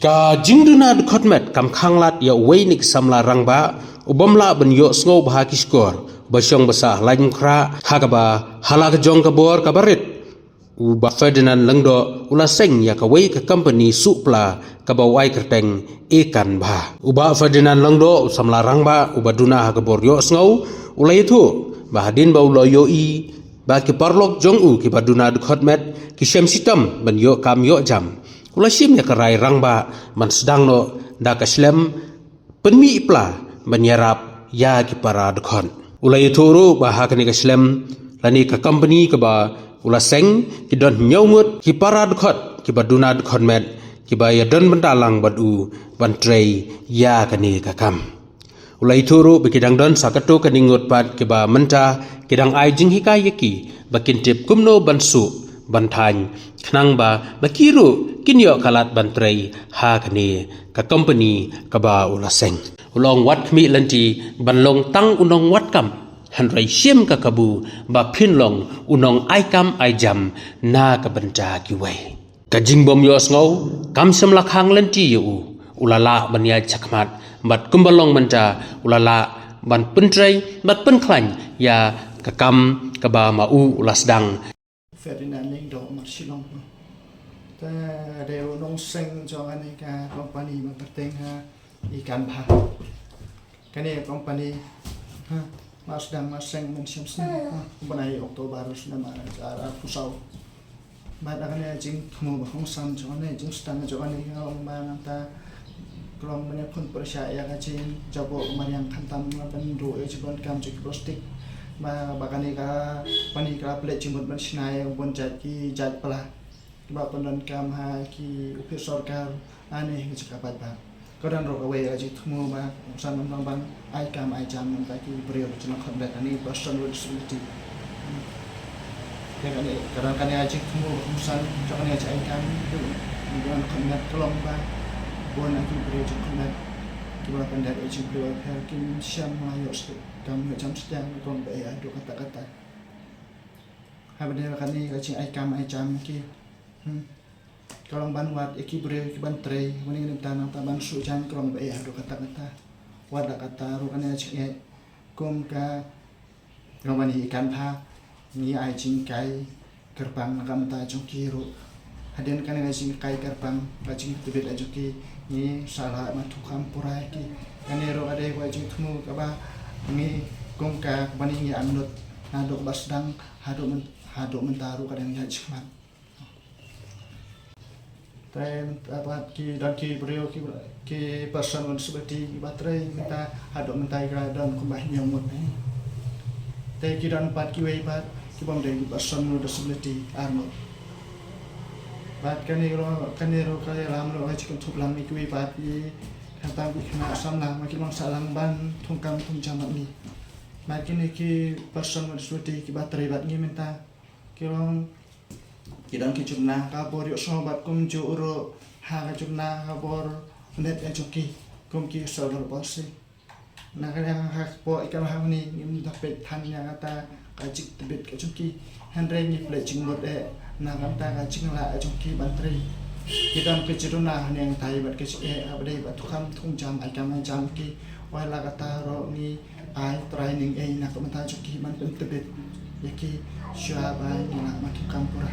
Ka jingduna dukot met kam khanglat ya weinik samla rangba ubamla ben yo sngo bah kiskor basyong basah lain kra hagaba halak jong kabor kabarit uba Ferdinand lengdo ula seng ya ka wei ka company supla ka bawai kerteng ikan bah uba Ferdinand lengdo samla rangba uba duna hagabor yo sngo ula itu bahadin ba ulo yo i ba ki parlok jong u ki baduna dukot met ki shem sitam ben yo kam yo jam ula sim ya kerai rangba man sedang no da kaslem penmi ipla menyerap ya ki para dekon ula ituru bah kani kaslem lani ka company ka ba ula seng ki don nyawut ki para dekot ki baduna dekon met ki ba ya don bentalang badu bantrei ya kani ka kam ula ituru bikidang don sakatu kaningut pat ki ba menta kidang ai jing hikayaki bakintip kumno bansu bantany khnang ba bakiru kinyo kalat bantrei ha kani ka company ka ba ula seng ulong wat khmi lanti banlong tang unong wat kam hanrai sim ka kabu ba phinlong unong ai kam ai jam na ka banta ki wei ka jingbom yo sngo kam sam lakhang lanti yu ulala banya chakmat bat kumbalong manta ulala ban pentrei bat penklany ya ka kam ka ba ma u ulasdang Ferdinand Lengdo Marsilong ta deo nong seng cho anh ka company mang terteng ha ikan bah kani company ha mas dang mas seng men sim seng benai Oktober sudah mana cara pusau bad akan jing mau bahong sam cho anh jing stang cho anhong mang ta klong banyak pun percaya ka jing jabo mariang khantam ban do e jibon kam jik plastik ma bakani ka pani ka plate jimut ban sinai bon jaki jat pala ba ponon kam ha ki upi sarkar ane ki kapat ba kodan ro awe aji thumu ba san man bang ai kam ai jam man ta ki brio chuna khondat ani person responsibility ya kan kadang kan aji thumu san jokan aji ai kam tu bukan khondat tolong ba bon aki brio khondat kiba pendat aji brio her kim syam mayos kamu jam sedang kon be adu kata-kata habis kani kacing ai kam ai jam ki kalau banwat iki bre ki bantrei mending tanang taban su jan kalau be adu kata-kata wada kata ru kan ai kum ka ngomani ikan pha ni ai jing kai gerbang nakam ta jokiru hadin kan ai jing kai gerbang kacing tebet ajoki ni salah matukam purai ki kan ro ade wa jing tumu ka ba ni kongka bani ni anut hadok basdang hadok mentaru kadang ya cikman ten apa ki dan ki brio ki person seperti baterai minta hadok mentai dan kumbah nyamut te ki dan pat ki wei pat ki bom dei person disability anut bat kaniro kaya ram lo ka cikum thup lam ni ki wei pat ki tang ki kena asam lang makin mang salang ban thungkam thung jamak ni makin ki person disability ki baterai bat ni minta ki long kidang ki jumna ka bor yo so bat kum ju uro ha ka jumna ka bor net ya joki kum ki solar bosi na ka yang ha po ikan ha ni nim dapet than ya kata ka jik tebet ka joki handre ni ple jing mot e na kam ta ka jing la joki baterai kidang ki juruna yang tai bat ki e abdai bat thukam thung jam ai kam jam ki wala kata ro ni ai training e na kam ta joki man pen tebet yaki syaba ni na matukam pura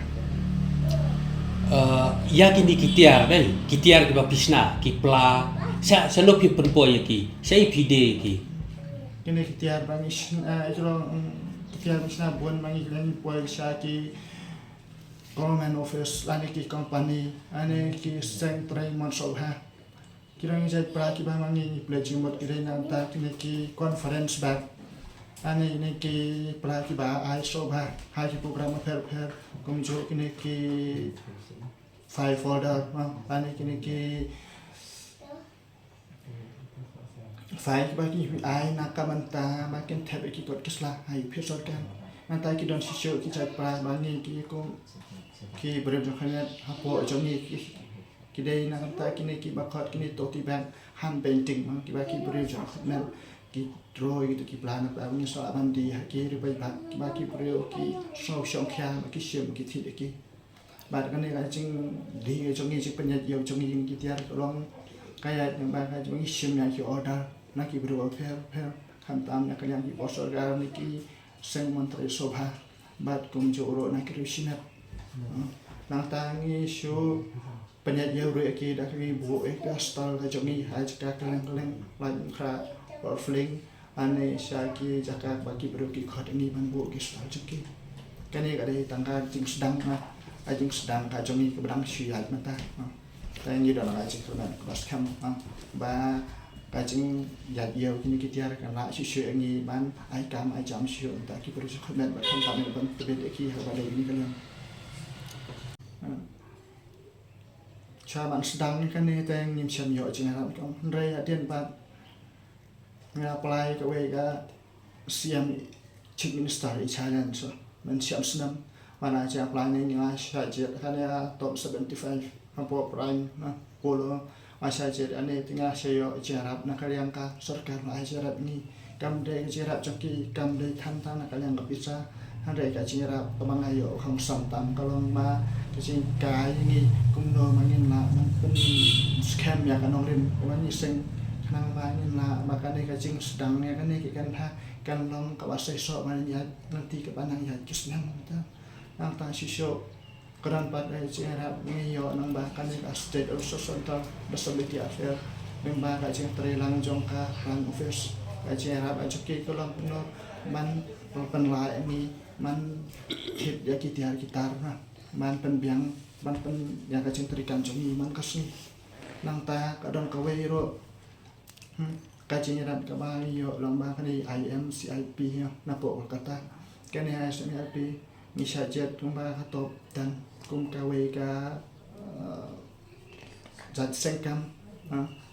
ya kini kitiar deh kitiar ke bapisna ki pla sa no pi penpo ya ki sai pide ki kini kitiar bangis itu kitiar bisna bon mangi kan poil sa ki government office lani ki company ane ki seng trai mon so ha kirang jai pra ki ba mangi pledging mot kire na ta kini ki conference back ane ini ki pra ki ba ai so ba ha ki program fer kum jo kini ki file folder ane kini ki file bagi ai nakamanta makin tab ki kot kisla ai pisot kan nanti ki don sisyo ki chat pra bani ki ko ki bre jo khanya hapo joni ki dei nakanta kini ki bakot kini toti ban hand painting ki ba ki bre jo khanya ki draw gitu ki plan apa ni so abandi ki ri bai ba ki ba ki bre ki so shong kya ki shem ki thi ki Bat kan ni kacing di congi cik penyat yo congi yang kita tolong kayak yang bakal congi sim yang ki order nak ki bro fair kan tam nak yang ki posor gar ni ki seng menteri sobha bat kum joro nak ki rusinat nang tangi shu penyat yo ru ki dak ki bu ka stal ka congi ha jaka keleng lain kra or fling ane syaki jaka bagi bro ki khot ni ban bu ki stal jeki kan ni kada tangka jing sedang ajing sedang kajongi keberang syuat mata tayang ni dalam ajing tu nak kelas kam ba kajing yat yau kini kita kan nak syuat ni ban ai kam ai jam syuat tak ki perlu komen ba kan tak ban tebet ki pada ini kalian caman sedang ni kan ni tayang ni macam yo jing harap kau rai adian ba apply ke we ga siam chief minister i challenge so men siam senam mana aja planning yang saja kan ya top 75 hampo prime polo masa aja ane tinggal saya jarap nak kalian ka sarkar lah jarap ni kam dai jarap joki kam dai than nak kalian nggak bisa handai ka jarap pemang ayo hong sam tam kalau ma kecing kai ni kumno mangin la pun scam ya kan orang ni sing nang mangin la makane kacing sedangnya kan ni kan ha kan long kawasai so man ya nanti ke panang ya kisnam ta nang ta sisyo keran pada cerap ni yo nang bahkan ni state of social disability affair memang kacing terilang jongka lang office cerap ajuki kolong penuh man penla ini man hit ya kitar man penbiang man pen yang kacing terikan jongi man kasih nang ta kadang kawe ro kacing rat kabali yo lang bahkan ni IMCIP ya napo kata kan ni IMCIP ni saja tumba katop dan kum kawe ka zat sengkam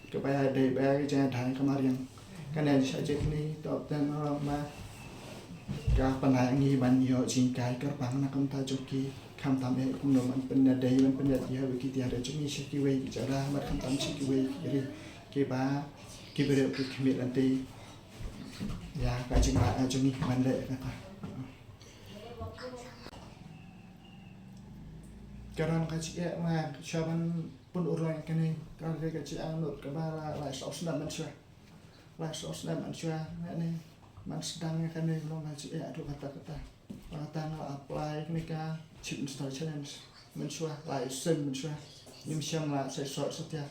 kebaya dai baya jangan dai kemarin kan ni saja ni top dan ma ka panai ngi ban yo jingkai kerbang nak kum ta joki kam tam e kum no man penya dai man penya dia wiki dia ada jumi shiki we jara mat kam tam shiki we jadi ke ba ke bere ke kemit nanti ya ka jingkai jumi man le kata Karena kaci mak cuman pun orang kini kalau dia kaci anut kebara lah sos dan manusia ni man sedangnya kan ni belum kaci aduh kata nak apply ni ka chip install challenge manusia license manusia ni macam lah saya sort setiap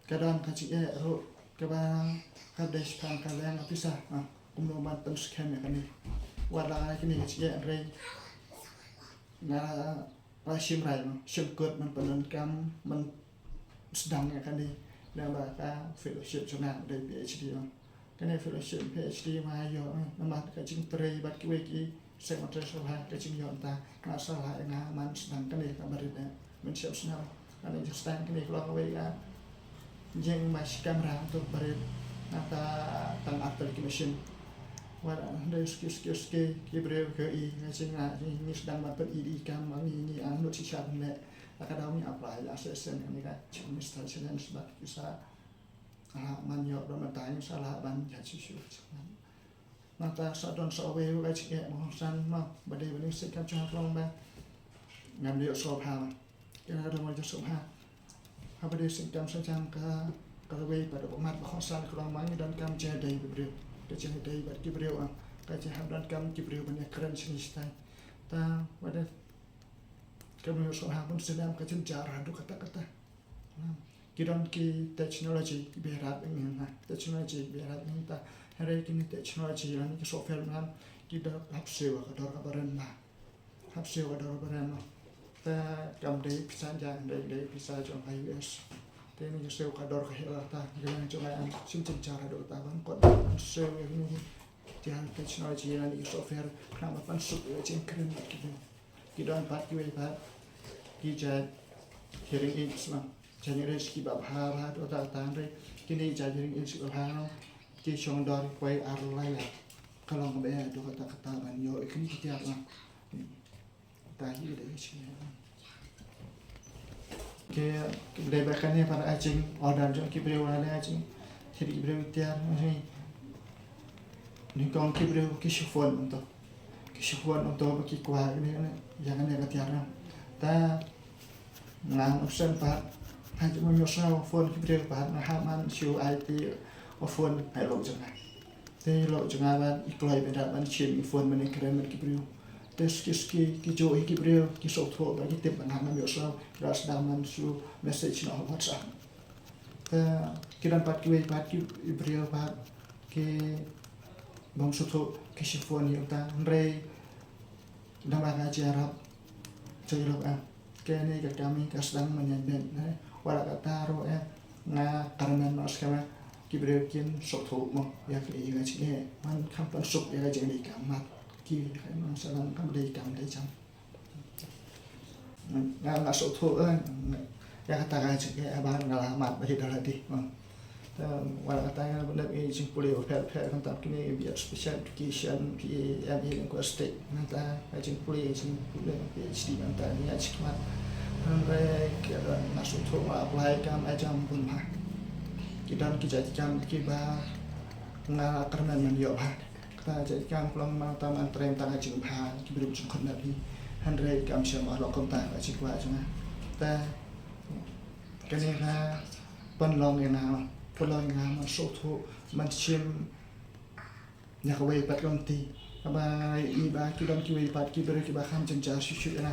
kadang kaci ro kebara kadesh kan kalian bisa kumloman penskem ya kan ni walau kini kaci rai na rasim rai syukur man penangkam man sedangnya kan di na baka fellowship jona dari PhD kan fellowship PhD ma yo nama kacing tray bat ki weki sekretari soha kacing yo ta na salah na man sedang kan di kabar ini men siap senang kan di sedang kan di keluar we ya jeng mas kamera untuk berit nata tang application wala dari skills kibreu ke i ngacing ini sedang dapat id kam ini anu sisa ne akadami apply assessment ini kan minister challenge sebab bisa man yo do matanya salah ban ya sisu mata sadon sawe ka cik mo san ma badai bani sikap cha long ba ngam yo so ha kena do mo so ha badai sikap sa jam ka kalau pada umat bahasa kurang mani dan kam jadai bebreu kecil dari buat kibreu kecil dan kam kibreu banyak keren sini ta pada kami usaha pun sedang kecil cara do kata-kata kiran ki teknologi berat ini teknologi berat ini ta hari kini teknologi ini ke software kan kita hapsewa kadar kabaran ta kam dei bisa jangan dei bisa jong iOS Teni sew kador kahilata dengan jangan simcim cara do taban kot sew ini tiang teknologi yang di software nama pansuk ceng keren gitu kidon pat kiwe pat kijat hearing aids semua jadi rezeki bab hara do ta tangre kini jadi hearing aids bab hara ki chong dor koi arlai la kalau ngbe do kata-kata ban yo ikni kitiap lah tahi de sini ke debakannya para acing order jo kibreu ada acing jadi kibreu tiar ni kong kibreu ki shufon untuk kesibuan untuk bagi kuah ini jangan yang ketiara ta ngang option Pak hanya menyusah phone kibrio Pak ngahaman siu IP phone hai lo jangan te lo jangan ban ikloi beda ban chin phone man keren man kibrio tes kiski kijo kibrio kisok tho bagi tip ban hama menyusah ras daman siu message no WhatsApp kiran Pat kiwe Pat kibrio Pat ki bang sutu kesibuan yang ta rei dalam ngaji Arab jadi lo kini kami kasdang menyebut walau kata ro nga karena mas kama kibrekin soto mo ya kiri ngaji man kampan sok ya ngaji ni kamat ki kan salam kam dei jam nga soto ya kata ngaji ya abang ngalamat bagi daladi walau katanya benar ini simpulnya per kontak kini biar special education ki yang ini kuastek nanti simpulnya PhD nanti ni aja Andai kira masuk tu apply kam ajam pun mah kita jadikan kiba ngala karena mendiok bah kita jadikan pulang mata mantrem tangan jumpa kibir jungkon nabi Andai kam siapa lo kontak aja gua aja ta kini na penlong yang Pulang yang masuk tu macam nak away pat konti, apa iba kita kiwe pat kiber kiba kam jenjang susu na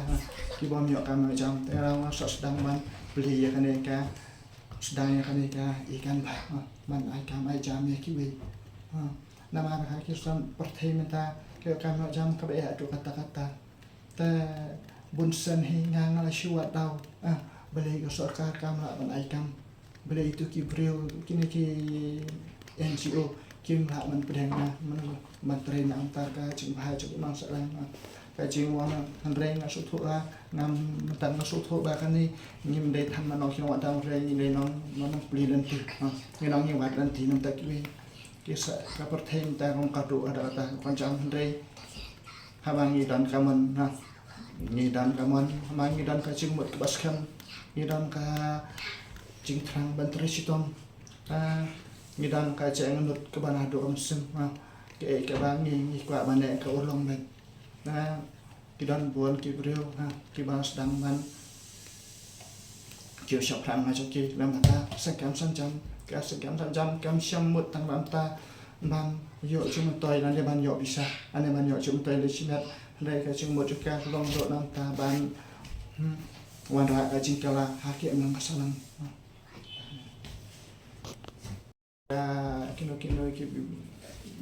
kiba miok kam macam, terang masuk sedang man beli ya kan eka, sedang ya kan eka ikan bah man ikan macam ya kiwe, nama nak kisah pertama kita kam macam kebaya tu kata-kata, te bunsen hingga ngalashuat tau, beli kesorkar kam lah man ikan. Bila itu kibrio kini ki NGO kim hak man pedangna man train antar ka jing bahaya cukup masalah ka jing wana handreng asutu a ngam mentang asutu ba kan ni ngim dei tham man ok wa dang re ni non non beli dan ti ni nong ni wat dan ti nam tak ki kisa ka perthen ta ngom ka do ada ta pancam handrei habang ni dan kaman na ni dan kaman habang ni dan ka jing mut baskan ni dan ka jing terang bantri sitom ngidam kaca ngenut ke banado omsem ke bangi ngikwa mana ke ulong ben kidan buan kibrio kibang sedang man kio syap rang ngajoki lam mata sekam sanjam kam syamut tang banta bang yo cuma toy nanti ban yo bisa ane ban yo cuma toy lesinat ndai ka cuma juga long do nanta ban wanra ka jingkala hakim nang kasalang kino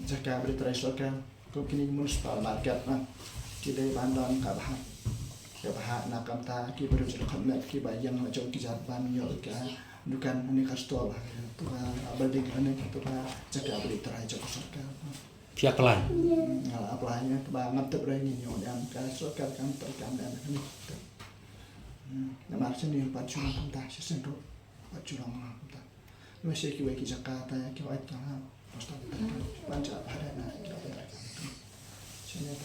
jaka beri teraisokan ko kini municipal market kidai bandon ka bahak nakam ta ki beri komet ki bayang macam ki jarban yo ka dukan ni kastol tu abadi kan tu jaka beri teraisokan pihak lain apply-nya banget tu berani nyonya ka sokar kan terkam dan ni nama sini pacurang ta sesendo pacurang ta masih kiwe ki Jakarta ya kiwe itu pasti banyak ada nak kita ada sini ada